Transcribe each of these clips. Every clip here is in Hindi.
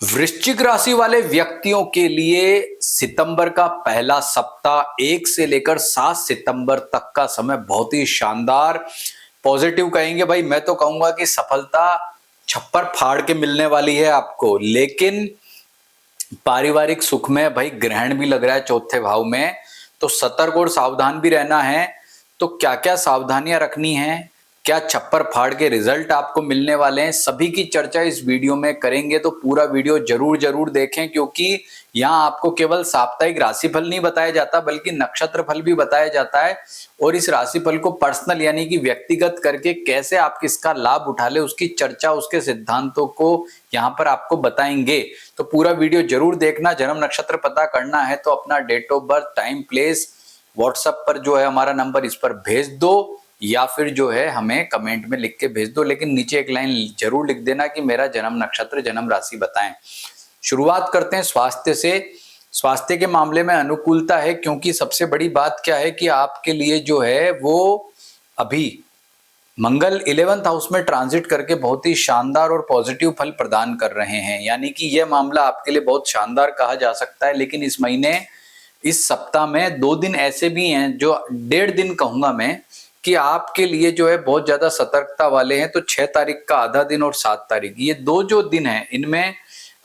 वृश्चिक राशि वाले व्यक्तियों के लिए सितंबर का पहला सप्ताह 1 से लेकर 7 सितंबर तक का समय बहुत ही शानदार पॉजिटिव कहेंगे भाई। मैं तो कहूंगा कि सफलता छप्पर फाड़ के मिलने वाली है आपको। लेकिन पारिवारिक सुख में भाई ग्रहण भी लग रहा है चौथे भाव में, तो सतर्क और सावधान भी रहना है। तो क्या क्या सावधानियां रखनी है, क्या छप्पर फाड़ के रिजल्ट आपको मिलने वाले हैं, सभी की चर्चा इस वीडियो में करेंगे। तो पूरा वीडियो जरूर जरूर देखें, क्योंकि यहाँ आपको केवल साप्ताहिक राशिफल नहीं बताया जाता बल्कि नक्षत्र फल भी बताया जाता है। और इस राशिफल को पर्सनल यानी कि व्यक्तिगत करके कैसे आप किसका लाभ उठा ले उसकी चर्चा, उसके सिद्धांतों को यहाँ पर आपको बताएंगे। तो पूरा वीडियो जरूर देखना। जन्म नक्षत्र पता करना है तो अपना date of birth, time, place WhatsApp पर जो है हमारा नंबर, इस पर भेज दो या फिर जो है हमें कमेंट में लिख के भेज दो। लेकिन नीचे एक लाइन जरूर लिख देना कि मेरा जन्म नक्षत्र, जन्म राशि बताएं। शुरुआत करते हैं स्वास्थ्य से। स्वास्थ्य के मामले में अनुकूलता है, क्योंकि सबसे बड़ी बात क्या है कि आपके लिए जो है वो अभी मंगल 11th हाउस में ट्रांजिट करके बहुत ही शानदार और पॉजिटिव फल प्रदान कर रहे हैं। यानी कि यह मामला आपके लिए बहुत शानदार कहा जा सकता है। लेकिन इस महीने, इस सप्ताह में 2 दिन ऐसे भी हैं, जो 1.5 दिन कहूंगा मैं, कि आपके लिए जो है बहुत ज्यादा सतर्कता वाले हैं। तो 6 तारीख का आधा दिन और 7 तारीख, ये 2 जो दिन हैं, इनमें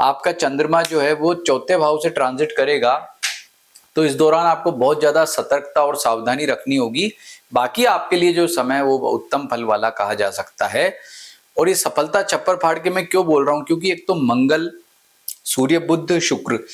आपका चंद्रमा जो है वो चौथे भाव से ट्रांजिट करेगा। तो इस दौरान आपको बहुत ज्यादा सतर्कता और सावधानी रखनी होगी। बाकी आपके लिए जो समय है वो उत्तम फल वाला कहा जा सकता है। और ये सफलता छप्पर फाड़ के मैं क्यों बोल रहा हूं, क्योंकि एक तो मंगल, सूर्य, बुध, शुक्र,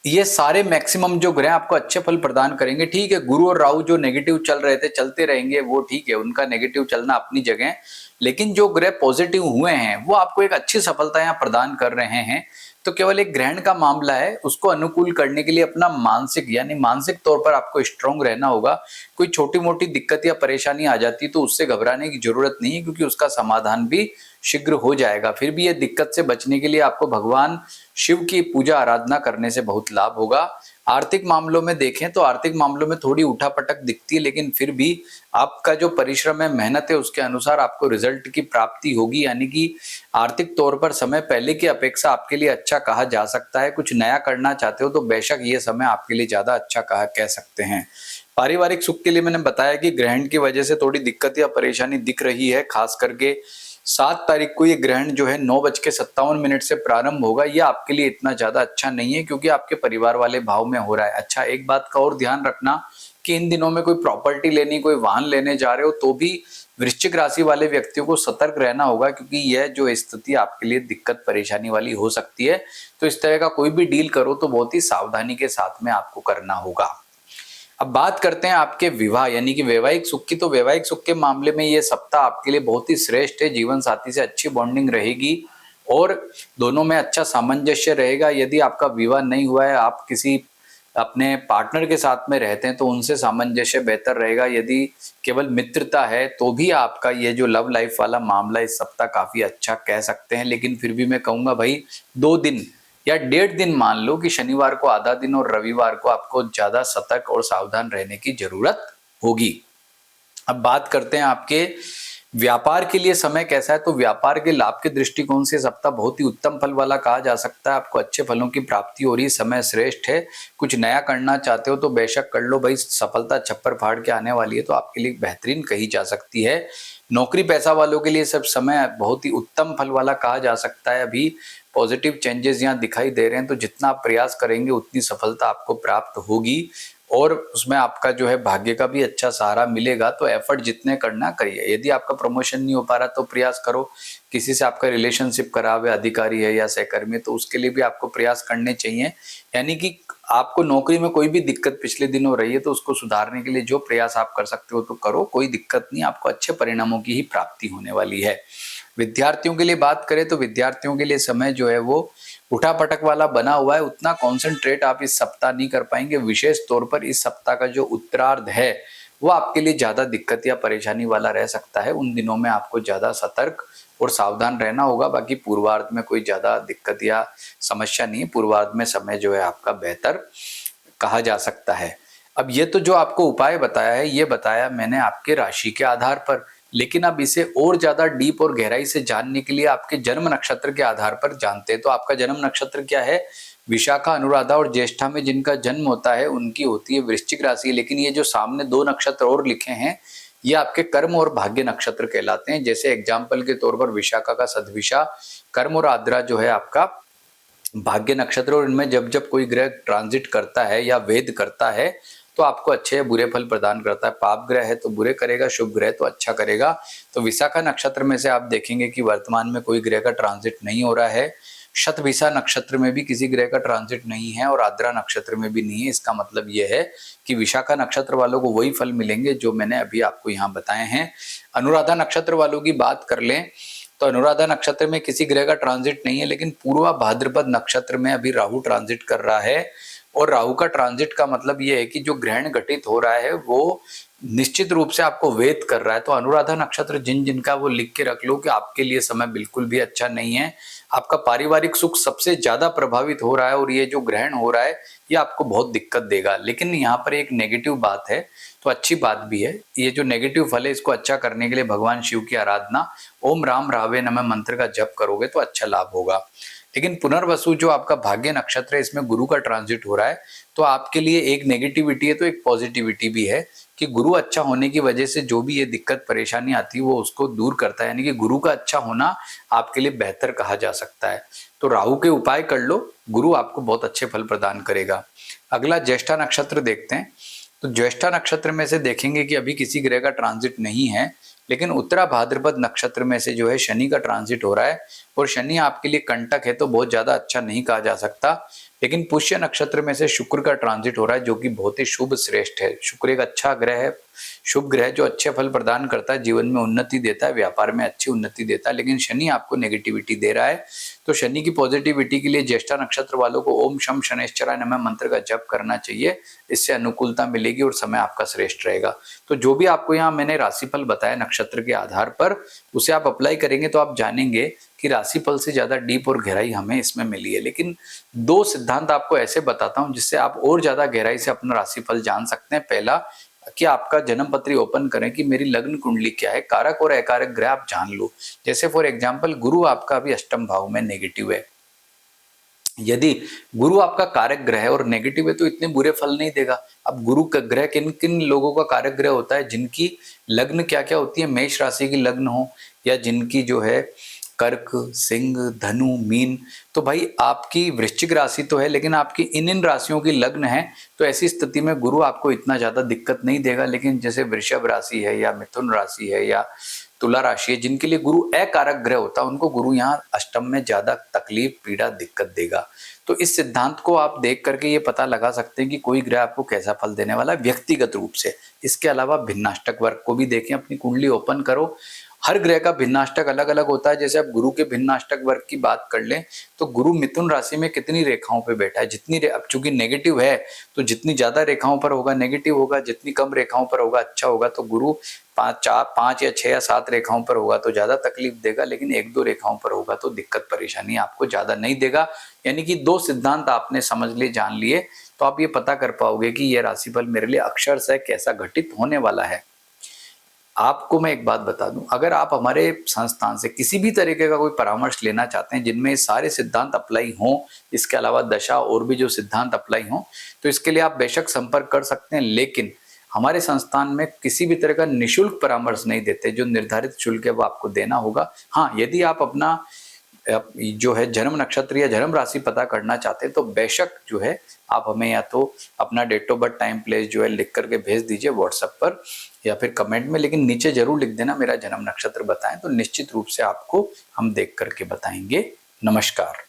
ये सारे मैक्सिमम जो ग्रह आपको अच्छे फल प्रदान करेंगे। ठीक है, गुरु और राहु जो नेगेटिव चल रहे थे, चलते रहेंगे, वो ठीक है, उनका नेगेटिव चलना अपनी जगह। लेकिन जो ग्रह पॉजिटिव हुए हैं वो आपको एक अच्छी सफलता यहाँ प्रदान कर रहे हैं। तो केवल एक ग्रहण का मामला है, उसको अनुकूल करने के लिए अपना मानसिक यानी मानसिक तौर पर आपको स्ट्रांग रहना होगा। कोई छोटी मोटी दिक्कत या परेशानी आ जाती तो उससे घबराने की जरूरत नहीं है, क्योंकि उसका समाधान भी शीघ्र हो जाएगा। फिर भी ये दिक्कत से बचने के लिए आपको भगवान शिव की पूजा आराधना करने से बहुत लाभ होगा। आर्थिक मामलों में देखें तो आर्थिक मामलों में थोड़ी उठापटक दिखती है, लेकिन फिर भी आपका जो परिश्रम है, मेहनत है, उसके अनुसार आपको रिजल्ट की प्राप्ति होगी। यानी कि आर्थिक तौर पर समय पहले की अपेक्षा आपके लिए अच्छा कहा जा सकता है। कुछ नया करना चाहते हो तो बेशक ये समय आपके लिए ज्यादा अच्छा कह सकते हैं। पारिवारिक सुख के लिए मैंने बताया कि ग्रहण की वजह से थोड़ी दिक्कत या परेशानी दिख रही है। खास करके 7 तारीख को ये ग्रहण जो है 9:57 से प्रारंभ होगा। ये आपके लिए इतना ज्यादा अच्छा नहीं है, क्योंकि आपके परिवार वाले भाव में हो रहा है। अच्छा, एक बात का और ध्यान रखना कि इन दिनों में कोई प्रॉपर्टी लेनी, कोई वाहन लेने जा रहे हो तो भी वृश्चिक राशि वाले व्यक्तियों को सतर्क रहना होगा, क्योंकि यह जो स्थिति आपके लिए दिक्कत परेशानी वाली हो सकती है। तो इस तरह का कोई भी डील करो तो बहुत ही सावधानी के साथ में आपको करना होगा। अब बात करते हैं आपके विवाह यानी कि वैवाहिक सुख की। तो वैवाहिक सुख के मामले में ये सप्ताह आपके लिए बहुत ही श्रेष्ठ है। जीवन साथी से अच्छी बॉन्डिंग रहेगी और दोनों में अच्छा सामंजस्य रहेगा। यदि आपका विवाह नहीं हुआ है, आप किसी अपने पार्टनर के साथ में रहते हैं तो उनसे सामंजस्य बेहतर रहेगा। यदि केवल मित्रता है तो भी आपका ये जो लव लाइफ वाला मामला इस सप्ताह काफी अच्छा कह सकते हैं। लेकिन फिर भी मैं कहूंगा भाई 2 दिन या 1.5 दिन मान लो कि शनिवार को आधा दिन और रविवार को आपको ज्यादा सतर्क और सावधान रहने की जरूरत होगी। अब बात करते हैं आपके व्यापार के लिए समय कैसा है। तो व्यापार के लाभ के दृष्टिकोण से सप्ताह बहुत ही उत्तम फल वाला कहा जा सकता है। आपको अच्छे फलों की प्राप्ति हो रही, समय श्रेष्ठ है। कुछ नया करना चाहते हो तो बेशक कर लो भाई, सफलता छप्पर फाड़ के आने वाली है, तो आपके लिए बेहतरीन कही जा सकती है। नौकरी पैसा वालों के लिए सब समय बहुत ही उत्तम फल वाला कहा जा सकता है। अभी पॉजिटिव चेंजेस यहाँ दिखाई दे रहे हैं, तो जितना आप प्रयास करेंगे उतनी सफलता आपको प्राप्त होगी और उसमें आपका जो है भाग्य का भी अच्छा सहारा मिलेगा। तो एफर्ट जितने करना करिए। यदि आपका प्रमोशन नहीं हो पा रहा तो प्रयास करो। किसी से आपका रिलेशनशिप खराब है, अधिकारी है या सहकर्मी, तो उसके लिए भी आपको प्रयास करने चाहिए। यानी कि आपको नौकरी में कोई भी दिक्कत पिछले दिन हो रही है तो उसको सुधारने के लिए जो प्रयास आप कर सकते हो तो करो, कोई दिक्कत नहीं, आपको अच्छे परिणामों की ही प्राप्ति होने वाली है। विद्यार्थियों के लिए बात करें तो विद्यार्थियों के लिए समय जो है वो उठापटक वाला बना हुआ है। उतना कॉन्सेंट्रेट आप इस सप्ताह नहीं कर पाएंगे। विशेष तौर पर इस सप्ताह का जो उत्तरार्ध है वो आपके लिए ज्यादा दिक्कत या परेशानी वाला रह सकता है। उन दिनों में आपको ज्यादा सतर्क और सावधान रहना होगा। बाकी पूर्वार्ध में कोई ज्यादा दिक्कत या समस्या नहीं है। पूर्वार्ध में समय जो है आपका बेहतर कहा जा सकता है। अब ये तो जो आपको उपाय बताया है, ये बताया मैंने आपके राशि के आधार पर। लेकिन अब इसे और ज्यादा डीप और गहराई से जानने के लिए आपके जन्म नक्षत्र के आधार पर जानते हैं। तो आपका जन्म नक्षत्र क्या है? विशाखा, अनुराधा और ज्येष्ठा में जिनका जन्म होता है उनकी होती है वृश्चिक राशि। लेकिन ये जो सामने 2 नक्षत्र और लिखे हैं ये आपके कर्म और भाग्य नक्षत्र कहलाते हैं। जैसे एग्जाम्पल के तौर पर विशाखा का सद्विशा कर्म और आद्रा जो है आपका भाग्य नक्षत्र, और इनमें जब जब कोई ग्रह ट्रांजिट करता है या वेद करता है तो आपको अच्छे या बुरे फल प्रदान करता है। पाप ग्रह है तो बुरे करेगा, शुभ ग्रह तो अच्छा करेगा। तो विशाखा नक्षत्र में से आप देखेंगे कि वर्तमान में कोई ग्रह का ट्रांजिट नहीं हो रहा है। शतभिषा नक्षत्र में भी किसी ग्रह का ट्रांजिट नहीं है और आद्रा नक्षत्र में भी नहीं है। इसका मतलब यह है कि विशाखा नक्षत्र वालों को वही फल मिलेंगे जो मैंने अभी आपको यहाँ बताए हैं। अनुराधा नक्षत्र वालों की बात कर लें तो अनुराधा नक्षत्र में किसी ग्रह का ट्रांजिट नहीं है, लेकिन पूर्वा भाद्रपद नक्षत्र में अभी राहु ट्रांजिट कर रहा है। और राहु का ट्रांजिट का मतलब यह है कि जो ग्रहण घटित हो रहा है वो निश्चित रूप से आपको वेद कर रहा है। तो अनुराधा नक्षत्र जिनका वो लिख के रख लो कि आपके लिए समय बिल्कुल भी अच्छा नहीं है। आपका पारिवारिक सुख सबसे ज्यादा प्रभावित हो रहा है और ये जो ग्रहण हो रहा है ये आपको बहुत दिक्कत देगा। लेकिन यहाँ पर एक नेगेटिव बात है तो अच्छी बात भी है। ये जो नेगेटिव फल है इसको अच्छा करने के लिए भगवान शिव की आराधना ओम राम रावे नमः मंत्र का जप करोगे तो अच्छा लाभ होगा। लेकिन पुनर्वसु जो आपका भाग्य नक्षत्र है इसमें गुरु का ट्रांजिट हो रहा है। तो आपके लिए एक नेगेटिविटी है तो एक पॉजिटिविटी भी है कि गुरु अच्छा होने की वजह से जो भी ये दिक्कत परेशानी आती है वो उसको दूर करता है। यानी कि गुरु का अच्छा होना आपके लिए बेहतर कहा जा सकता है। तो राहु के उपाय कर लो, गुरु आपको बहुत अच्छे फल प्रदान करेगा। अगला ज्येष्ठा नक्षत्र देखते हैं। तो ज्येष्ठा नक्षत्र में से देखेंगे कि अभी किसी ग्रह का ट्रांजिट नहीं है, लेकिन उत्तरा भाद्रपद नक्षत्र में से जो है शनि का ट्रांजिट हो रहा है। और शनि आपके लिए कंटक है तो बहुत ज्यादा अच्छा नहीं कहा जा सकता। लेकिन पुष्य नक्षत्र में से शुक्र का ट्रांजिट हो रहा है जो कि बहुत ही शुभ श्रेष्ठ है। शुक्र एक अच्छा ग्रह है, शुभ ग्रह जो अच्छे फल प्रदान करता है, जीवन में उन्नति देता है, व्यापार में अच्छी उन्नति देता है। लेकिन शनि आपको नेगेटिविटी दे रहा है। तो शनि की पॉजिटिविटी के लिए ज्येष्ठा नक्षत्र वालों को ओम शम शनैश्चराय नमः मंत्र का जप करना चाहिए। इससे अनुकूलता मिलेगी और समय आपका श्रेष्ठ रहेगा। तो जो भी आपको यहाँ मैंने राशिफल बताया नक्षत्र के आधार पर उसे आप अप्लाई करेंगे तो आप जानेंगे कि राशिफल से ज्यादा डीप और गहराई हमें इसमें मिली है। लेकिन 2 सिद्धांत आपको ऐसे बताता हूं जिससे आप और ज्यादा गहराई से अपना राशिफल जान सकते हैं। पहला कि आपका जन्म पत्री ओपन करें कि मेरी लग्न कुंडली क्या है, कारक और अकारक ग्रह आप जान लो। जैसे फॉर एग्जांपल गुरु आपका अभी अष्टम भाव में नेगेटिव है। यदि गुरु आपका कारक ग्रह है और नेगेटिव है तो इतने बुरे फल नहीं देगा। अब गुरु का ग्रह किन किन लोगों का कारक ग्रह होता है? जिनकी लग्न क्या क्या होती है, मेष राशि की लग्न हो या जिनकी जो है कर्क, सिंह, धनु, मीन। तो भाई आपकी वृश्चिक राशि तो है लेकिन आपकी इन राशियों की लग्न है। तो ऐसी स्थिति में गुरु आपको इतना ज्यादा दिक्कत नहीं देगा। लेकिन जैसे वृषभ राशि है या मिथुन राशि है या तुला राशि है जिनके लिए गुरु अकारक ग्रह होता है उनको गुरु यहाँ अष्टम में ज्यादा तकलीफ, पीड़ा, दिक्कत देगा। तो इस सिद्धांत को आप देख करके ये पता लगा सकते हैं कि कोई ग्रह आपको कैसा फल देने वाला है व्यक्तिगत रूप से। इसके अलावा भिन्नाष्टक वर्ग को भी देखें, अपनी कुंडली ओपन करो। हर ग्रह का भिन्नाष्टक अलग अलग होता है। जैसे आप गुरु के भिन्नाष्टक वर्ग की बात कर लें तो गुरु मिथुन राशि में कितनी रेखाओं पे बैठा है, जितनी अब चूंकि नेगेटिव है तो जितनी ज्यादा रेखाओं पर होगा नेगेटिव होगा, जितनी कम रेखाओं पर होगा अच्छा होगा। तो गुरु 5 या 6 या 7 रेखाओं पर होगा तो ज्यादा तकलीफ देगा, लेकिन 1-2 रेखाओं पर होगा तो दिक्कत परेशानी आपको ज्यादा नहीं देगा। यानी कि 2 सिद्धांत आपने समझ लिए, जान लिए तो आप ये पता कर पाओगे कि यह राशिफल मेरे लिए अक्षरशः कैसा घटित होने वाला है। आपको मैं एक बात बता दूं, अगर आप हमारे संस्थान से किसी भी तरीके का कोई परामर्श लेना चाहते हैं जिनमें सारे सिद्धांत अप्लाई हों, इसके अलावा दशा और भी जो सिद्धांत अप्लाई हों, तो इसके लिए आप बेशक संपर्क कर सकते हैं। लेकिन हमारे संस्थान में किसी भी तरह का निःशुल्क परामर्श नहीं देते। जो निर्धारित शुल्क है वो आपको देना होगा। हाँ, यदि आप अपना जो है जन्म नक्षत्र या जन्म राशि पता करना चाहते हैं तो बेशक जो है आप हमें या तो अपना date of birth, time, place जो है लिख करके भेज दीजिए व्हाट्सएप पर या फिर कमेंट में। लेकिन नीचे जरूर लिख देना मेरा जन्म नक्षत्र बताएं, तो निश्चित रूप से आपको हम देख करके बताएंगे। नमस्कार।